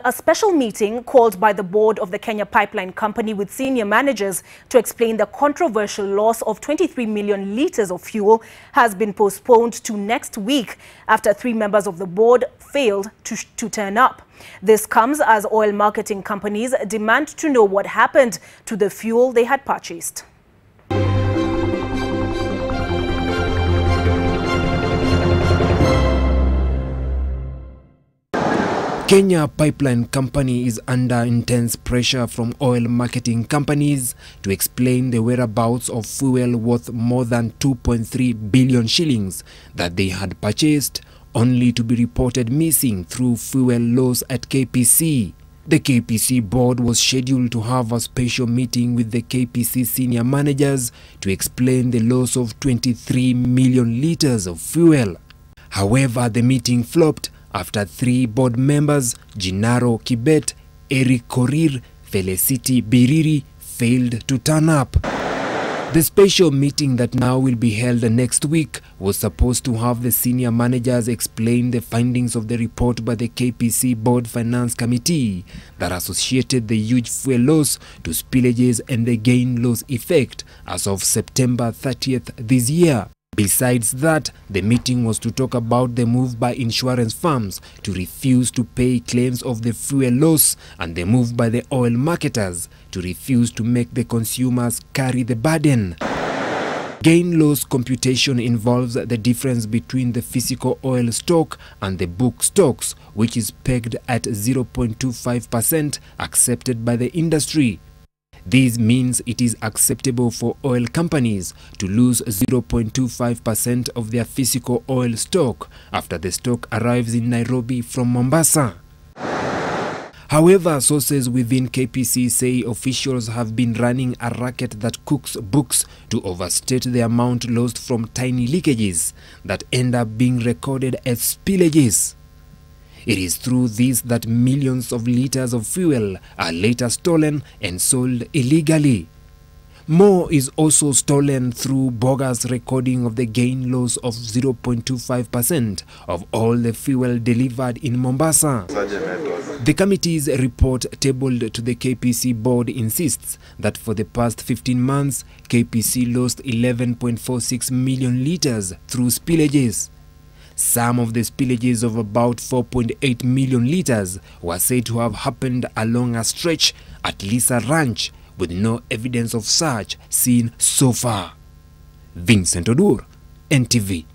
a special meeting called by the board of the Kenya Pipeline Company with senior managers to explain the controversial loss of 23 million litres of fuel has been postponed to next week after 3 members of the board failed to turn up. This comes as oil marketing companies demand to know what happened to the fuel they had purchased. Kenya Pipeline Company is under intense pressure from oil marketing companies to explain the whereabouts of fuel worth more than 2.3 billion shillings that they had purchased, only to be reported missing through fuel loss at KPC. The KPC board was scheduled to have a special meeting with the KPC senior managers to explain the loss of 23 million litres of fuel. However, the meeting flopped after 3 board members, Jinaro Kibet, Eric Korir, Felicity Biriri, failed to turn up. The special meeting that now will be held next week was supposed to have the senior managers explain the findings of the report by the KPC Board Finance Committee that associated the huge fuel loss to spillages and the gain-loss effect as of September 30th this year. Besides that, the meeting was to talk about the move by insurance firms to refuse to pay claims of the fuel loss and the move by the oil marketers to refuse to make the consumers carry the burden. Gain-loss computation involves the difference between the physical oil stock and the book stocks, which is pegged at 0.25% accepted by the industry. This means it is acceptable for oil companies to lose 0.25% of their physical oil stock after the stock arrives in Nairobi from Mombasa. However, sources within KPC say officials have been running a racket that cooks books to overstate the amount lost from tiny leakages that end up being recorded as spillages. It is through this that millions of liters of fuel are later stolen and sold illegally. More is also stolen through bogus recording of the gain-loss of 0.25% of all the fuel delivered in Mombasa. The committee's report tabled to the KPC board insists that for the past 15 months, KPC lost 11.46 million liters through spillages. Some of the spillages of about 4.8 million liters were said to have happened along a stretch at Lisa Ranch, with no evidence of such seen so far. Vincent Odur, NTV.